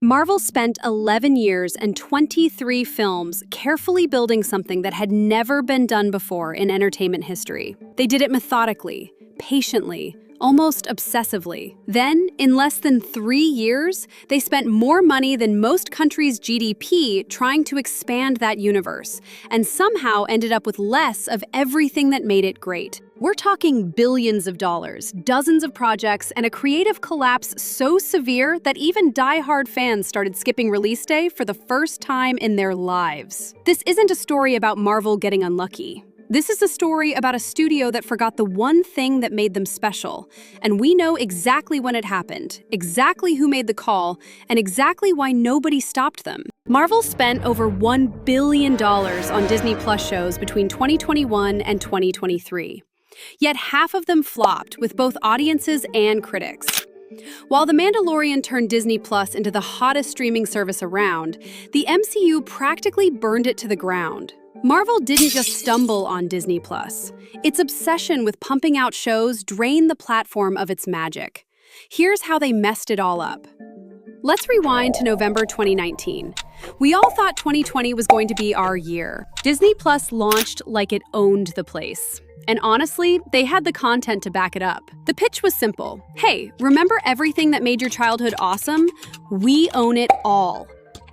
Marvel spent 11 years and 23 films carefully building something that had never been done before in entertainment history. They did it methodically, patiently, almost obsessively. Then, in less than 3 years, they spent more money than most countries' GDP trying to expand that universe, and somehow ended up with less of everything that made it great. We're talking billions of dollars, dozens of projects, and a creative collapse so severe that even die-hard fans started skipping release day for the first time in their lives. This isn't a story about Marvel getting unlucky. This is a story about a studio that forgot the one thing that made them special, and we know exactly when it happened, exactly who made the call, and exactly why nobody stopped them. Marvel spent over $1 billion on Disney Plus shows between 2021 and 2023. Yet half of them flopped with both audiences and critics. While The Mandalorian turned Disney Plus into the hottest streaming service around, the MCU practically burned it to the ground. Marvel didn't just stumble on Disney Plus. Its obsession with pumping out shows drained the platform of its magic. Here's how they messed it all up. Let's rewind to November 2019. We all thought 2020 was going to be our year. Disney Plus launched like it owned the place. And honestly, they had the content to back it up. The pitch was simple. Hey, remember everything that made your childhood awesome? We own it all.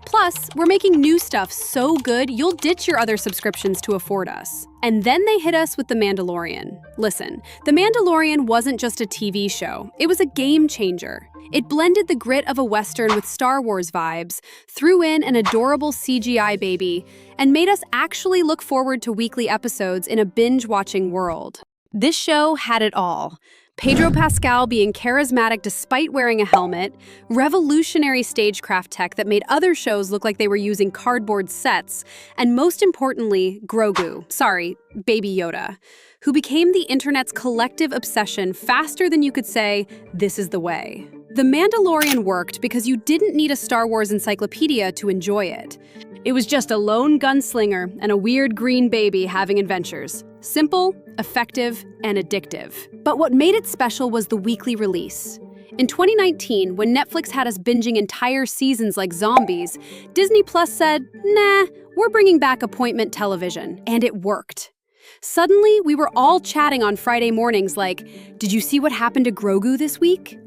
Plus, we're making new stuff so good, you'll ditch your other subscriptions to afford us. And then they hit us with The Mandalorian. Listen, The Mandalorian wasn't just a TV show, it was a game changer. It blended the grit of a Western with Star Wars vibes, threw in an adorable CGI baby, and made us actually look forward to weekly episodes in a binge-watching world. This show had it all. Pedro Pascal being charismatic despite wearing a helmet, revolutionary stagecraft tech that made other shows look like they were using cardboard sets, and most importantly, Baby Yoda, who became the internet's collective obsession faster than you could say, "This is the way." The Mandalorian worked because you didn't need a Star Wars encyclopedia to enjoy it. It was just a lone gunslinger and a weird green baby having adventures. Simple, effective, and addictive. But what made it special was the weekly release. In 2019, when Netflix had us binging entire seasons like zombies, Disney Plus said, nah, we're bringing back appointment television. And it worked. Suddenly, we were all chatting on Friday mornings like, did you see what happened to Grogu this week?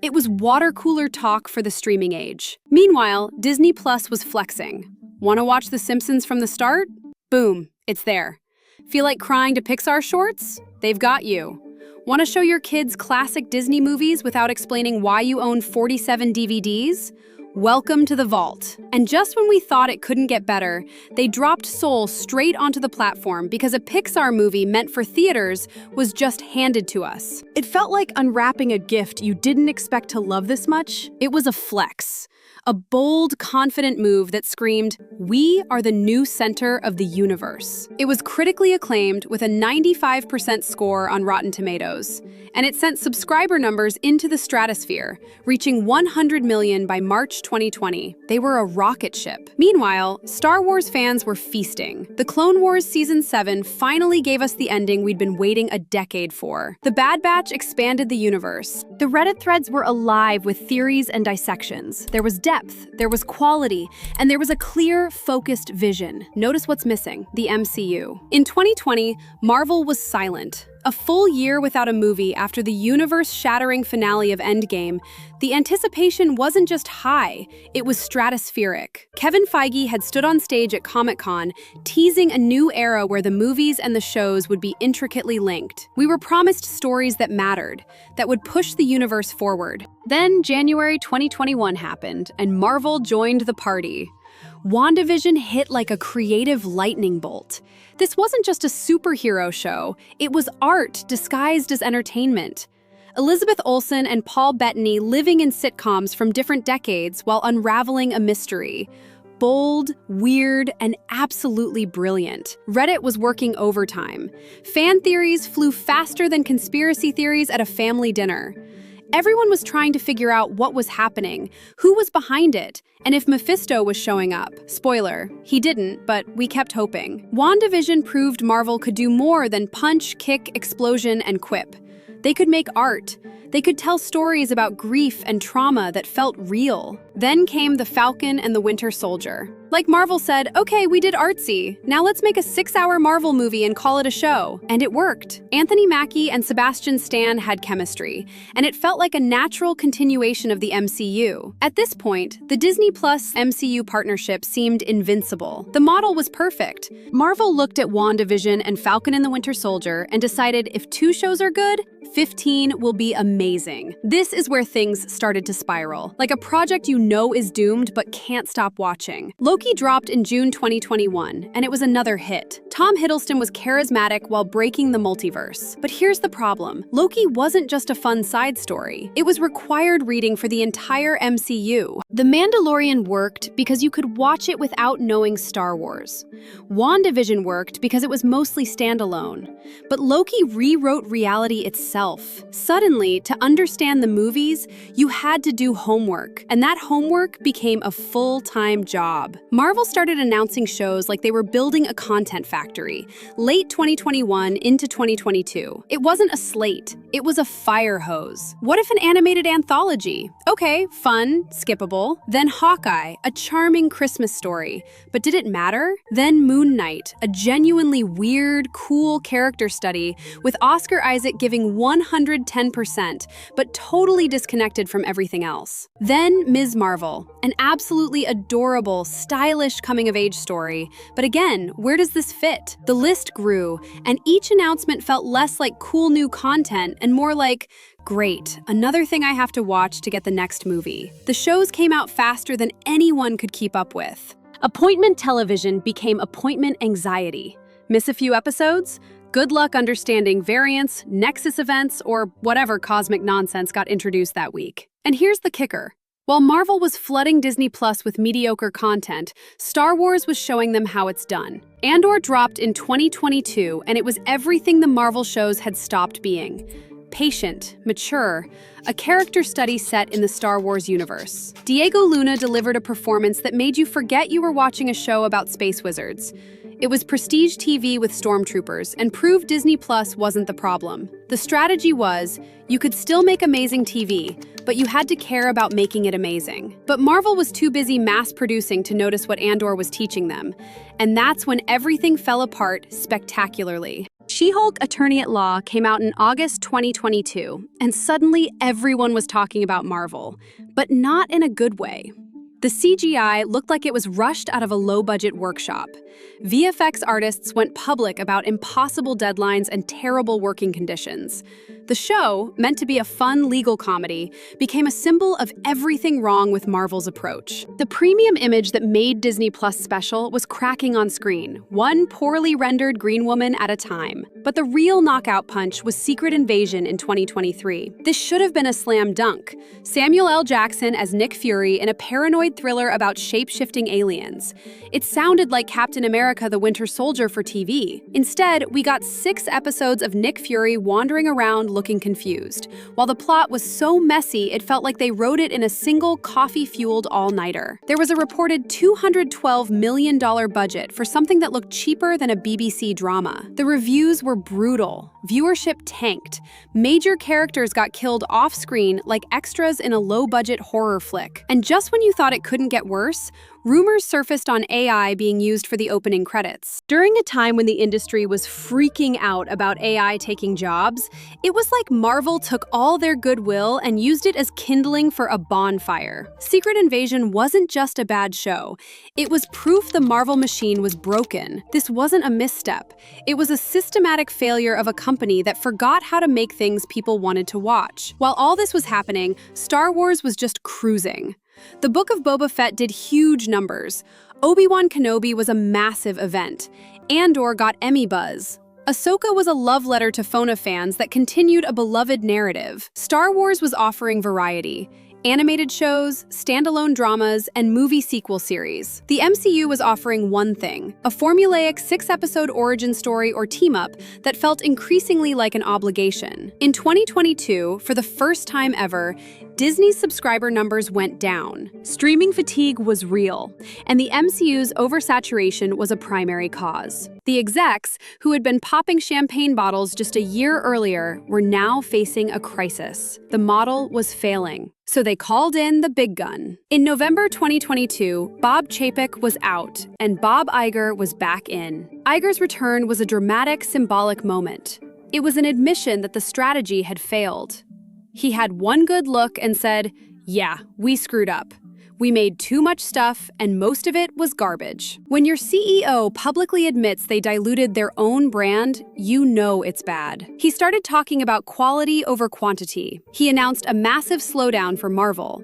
It was water cooler talk for the streaming age. Meanwhile, Disney Plus was flexing. Want to watch The Simpsons from the start? Boom, it's there. Feel like crying to Pixar shorts? They've got you. Want to show your kids classic Disney movies without explaining why you own 47 DVDs? Welcome to the vault. And just when we thought it couldn't get better, they dropped Soul straight onto the platform because a Pixar movie meant for theaters was just handed to us. It felt like unwrapping a gift you didn't expect to love this much. It was a flex. A bold, confident move that screamed, we are the new center of the universe. It was critically acclaimed with a 95% score on Rotten Tomatoes, and it sent subscriber numbers into the stratosphere, reaching 100 million by March 2020. They were a rocket ship. Meanwhile, Star Wars fans were feasting. The Clone Wars Season 7 finally gave us the ending we'd been waiting a decade for. The Bad Batch expanded the universe. The Reddit threads were alive with theories and dissections. There was depth, there was quality, and there was a clear, focused vision. Notice what's missing: the MCU. In 2020, Marvel was silent. A full year without a movie after the universe-shattering finale of Endgame, the anticipation wasn't just high, it was stratospheric. Kevin Feige had stood on stage at Comic-Con, teasing a new era where the movies and the shows would be intricately linked. We were promised stories that mattered, that would push the universe forward. Then January 2021 happened, and Marvel joined the party. WandaVision hit like a creative lightning bolt. This wasn't just a superhero show, it was art disguised as entertainment. Elizabeth Olsen and Paul Bettany living in sitcoms from different decades while unraveling a mystery. Bold, weird, and absolutely brilliant. Reddit was working overtime. Fan theories flew faster than conspiracy theories at a family dinner. Everyone was trying to figure out what was happening, who was behind it, and if Mephisto was showing up. Spoiler, he didn't, but we kept hoping. WandaVision proved Marvel could do more than punch, kick, explosion, and quip. They could make art. They could tell stories about grief and trauma that felt real. Then came The Falcon and the Winter Soldier. Like Marvel said, okay, we did artsy. Now let's make a 6-hour Marvel movie and call it a show. And it worked. Anthony Mackie and Sebastian Stan had chemistry, and it felt like a natural continuation of the MCU. At this point, the Disney Plus MCU partnership seemed invincible. The model was perfect. Marvel looked at WandaVision and Falcon and the Winter Soldier and decided if 2 shows are good, 15 will be amazing. This is where things started to spiral, like a project you know is doomed but can't stop watching. Loki dropped in June 2021, and it was another hit. Tom Hiddleston was charismatic while breaking the multiverse. But here's the problem. Loki wasn't just a fun side story. It was required reading for the entire MCU. The Mandalorian worked because you could watch it without knowing Star Wars. WandaVision worked because it was mostly standalone. But Loki rewrote reality itself. Suddenly, to understand the movies, you had to do homework, and that homework became a full-time job. Marvel started announcing shows like they were building a content factory, late 2021 into 2022. It wasn't a slate, it was a fire hose. What if an animated anthology? Okay, fun, skippable. Then Hawkeye, a charming Christmas story. But did it matter? Then Moon Knight, a genuinely weird, cool character study with Oscar Isaac giving 110%, but totally disconnected from everything else. Then Ms. Marvel, an absolutely adorable, stylish coming-of-age story. But again, where does this fit? The list grew, and each announcement felt less like cool new content and more like, great, another thing I have to watch to get the next movie. The shows came out faster than anyone could keep up with. Appointment television became appointment anxiety. Miss a few episodes? Good luck understanding variants, nexus events, or whatever cosmic nonsense got introduced that week. And here's the kicker. While Marvel was flooding Disney Plus with mediocre content, Star Wars was showing them how it's done. Andor dropped in 2022, and it was everything the Marvel shows had stopped being. Patient, mature, a character study set in the Star Wars universe. Diego Luna delivered a performance that made you forget you were watching a show about space wizards. It was prestige TV with stormtroopers and proved Disney Plus wasn't the problem. The strategy was, you could still make amazing TV, but you had to care about making it amazing. But Marvel was too busy mass-producing to notice what Andor was teaching them, and that's when everything fell apart spectacularly. She-Hulk Attorney at Law came out in August 2022, and suddenly everyone was talking about Marvel, but not in a good way. The CGI looked like it was rushed out of a low-budget workshop. VFX artists went public about impossible deadlines and terrible working conditions. The show, meant to be a fun legal comedy, became a symbol of everything wrong with Marvel's approach. The premium image that made Disney Plus special was cracking on screen, one poorly rendered green woman at a time. But the real knockout punch was Secret Invasion in 2023. This should have been a slam dunk. Samuel L. Jackson as Nick Fury in a paranoid thriller about shape-shifting aliens. It sounded like Captain America: The Winter Soldier for TV. Instead, we got 6 episodes of Nick Fury wandering around looking confused. While the plot was so messy, it felt like they wrote it in a single coffee-fueled all-nighter. There was a reported $212 million budget for something that looked cheaper than a BBC drama. The reviews were brutal. Viewership tanked. Major characters got killed off-screen like extras in a low-budget horror flick. And just when you thought it couldn't get worse, rumors surfaced on AI being used for the opening credits. During a time when the industry was freaking out about AI taking jobs, it was like Marvel took all their goodwill and used it as kindling for a bonfire. Secret Invasion wasn't just a bad show. It was proof the Marvel machine was broken. This wasn't a misstep. It was a systematic failure of a company that forgot how to make things people wanted to watch. While all this was happening, Star Wars was just cruising. The Book of Boba Fett did huge numbers. Obi-Wan Kenobi was a massive event. Andor got Emmy buzz. Ahsoka was a love letter to Fona fans that continued a beloved narrative. Star Wars was offering variety. Animated shows, standalone dramas, and movie sequel series. The MCU was offering one thing, a formulaic 6-episode origin story or team-up that felt increasingly like an obligation. In 2022, for the first time ever, Disney's subscriber numbers went down. Streaming fatigue was real, and the MCU's oversaturation was a primary cause. The execs, who had been popping champagne bottles just a year earlier, were now facing a crisis. The model was failing, so they called in the big gun. In November 2022, Bob Chapek was out, and Bob Iger was back in. Iger's return was a dramatic, symbolic moment. It was an admission that the strategy had failed. He had one good look and said, "Yeah, we screwed up. We made too much stuff, and most of it was garbage." When your CEO publicly admits they diluted their own brand, you know it's bad. He started talking about quality over quantity. He announced a massive slowdown for Marvel.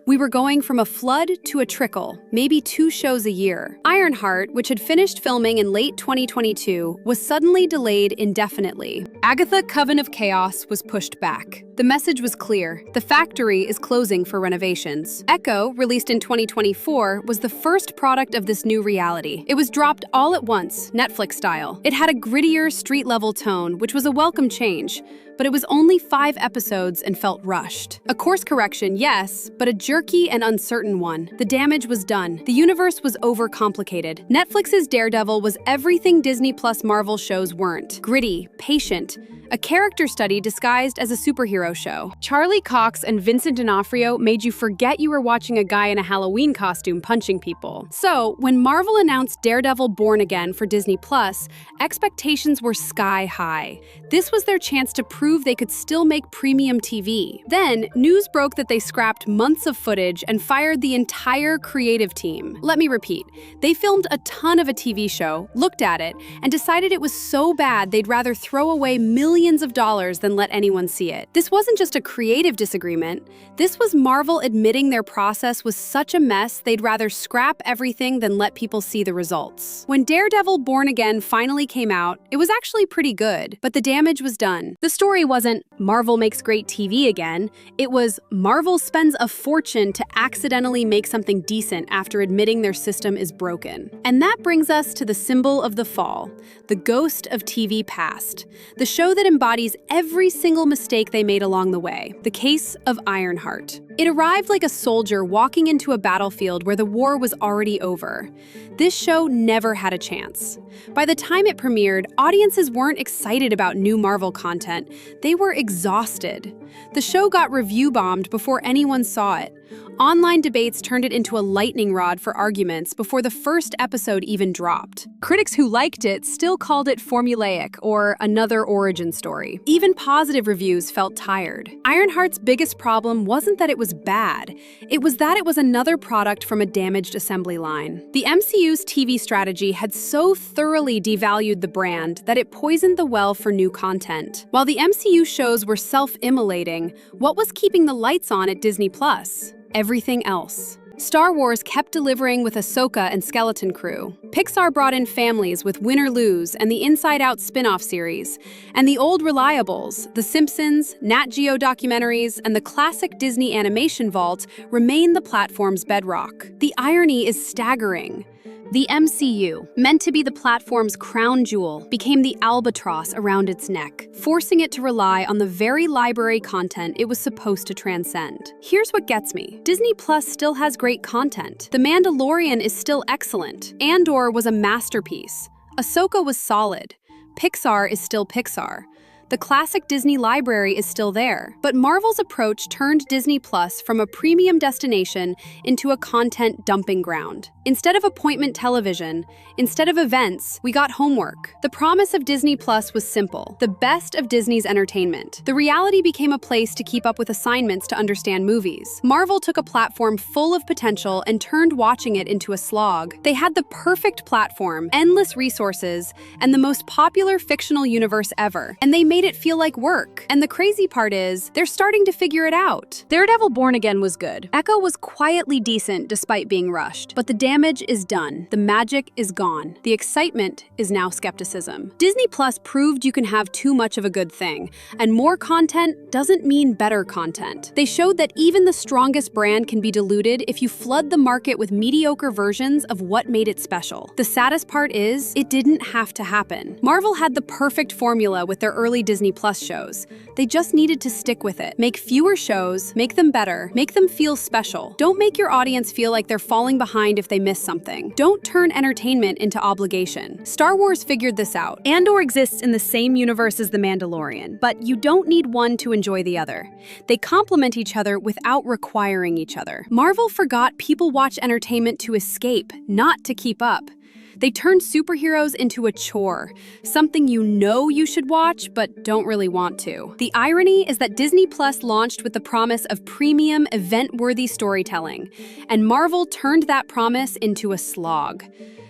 We were going from a flood to a trickle, maybe 2 shows a year. Ironheart, which had finished filming in late 2022, was suddenly delayed indefinitely. Agatha: Coven of Chaos was pushed back. The message was clear: the factory is closing for renovations. Echo, released in 2024, was the first product of this new reality. It was dropped all at once, Netflix style. It had a grittier, street-level tone, which was a welcome change, but it was only 5 episodes and felt rushed. A course correction, yes, but a jerky and uncertain one. The damage was done. The universe was overcomplicated. Netflix's Daredevil was everything Disney Plus Marvel shows weren't. Gritty, patient, a character study disguised as a superhero show. Charlie Cox and Vincent D'Onofrio made you forget you were watching a guy in a Halloween costume punching people. So, when Marvel announced Daredevil Born Again for Disney Plus, expectations were sky high. This was their chance to prove they could still make premium TV. Then, news broke that they scrapped months of footage and fired the entire creative team. Let me repeat, they filmed a ton of a TV show, looked at it, and decided it was so bad they'd rather throw away millions of dollars than let anyone see it. This wasn't just a creative disagreement. This was Marvel admitting their process was such a mess they'd rather scrap everything than let people see the results. When Daredevil Born Again finally came out, it was actually pretty good, but the damage was done. The story wasn't Marvel makes great TV again. It was Marvel spends a fortune to accidentally make something decent after admitting their system is broken. And that brings us to the symbol of the fall, the ghost of TV past, the show that embodies every single mistake they made along the way, the case of Ironheart. It arrived like a soldier walking into a battlefield where the war was already over. This show never had a chance. By the time it premiered, audiences weren't excited about new Marvel content. They were exhausted. The show got review bombed before anyone saw it. Online debates turned it into a lightning rod for arguments before the first episode even dropped. Critics who liked it still called it formulaic or another origin story. Even positive reviews felt tired. Ironheart's biggest problem wasn't that it was bad. It was that it was another product from a damaged assembly line. The MCU's TV strategy had so thoroughly devalued the brand that it poisoned the well for new content. While the MCU shows were self-immolating, what was keeping the lights on at Disney Plus? Everything else. Star Wars kept delivering with Ahsoka and Skeleton Crew. Pixar brought in families with Win or Lose and the Inside Out spin-off series. And the old reliables, The Simpsons, Nat Geo documentaries, and the classic Disney animation vault remain the platform's bedrock. The irony is staggering. The MCU, meant to be the platform's crown jewel, became the albatross around its neck, forcing it to rely on the very library content it was supposed to transcend. Here's what gets me. Disney Plus still has great content. The Mandalorian is still excellent. Andor was a masterpiece. Ahsoka was solid. Pixar is still Pixar. The classic Disney library is still there, but Marvel's approach turned Disney Plus from a premium destination into a content dumping ground. Instead of appointment television, instead of events, we got homework. The promise of Disney Plus was simple: the best of Disney's entertainment. The reality became a place to keep up with assignments to understand movies. Marvel took a platform full of potential and turned watching it into a slog. They had the perfect platform, endless resources, and the most popular fictional universe ever, and they made it feel like work. And the crazy part is, they're starting to figure it out. Daredevil Born Again was good. Echo was quietly decent despite being rushed. But the damage is done. The magic is gone. The excitement is now skepticism. Disney Plus proved you can have too much of a good thing, and more content doesn't mean better content. They showed that even the strongest brand can be diluted if you flood the market with mediocre versions of what made it special. The saddest part is, it didn't have to happen. Marvel had the perfect formula with their early Disney Plus shows. They just needed to stick with it. Make fewer shows, make them better, make them feel special. Don't make your audience feel like they're falling behind if they miss something. Don't turn entertainment into obligation. Star Wars figured this out. Andor exists in the same universe as The Mandalorian, but you don't need one to enjoy the other. They complement each other without requiring each other. Marvel forgot people watch entertainment to escape, not to keep up. They turned superheroes into a chore, something you know you should watch but don't really want to. The irony is that Disney Plus launched with the promise of premium, event-worthy storytelling, and Marvel turned that promise into a slog.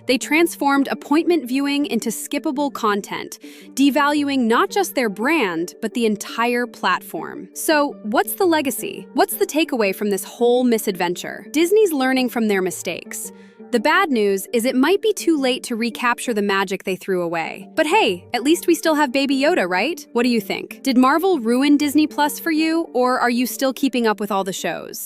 They transformed appointment viewing into skippable content, devaluing not just their brand, but the entire platform. So, what's the legacy? What's the takeaway from this whole misadventure? Disney's learning from their mistakes. The bad news is it might be too late to recapture the magic they threw away. But hey, at least we still have Baby Yoda, right? What do you think? Did Marvel ruin Disney Plus for you, or are you still keeping up with all the shows?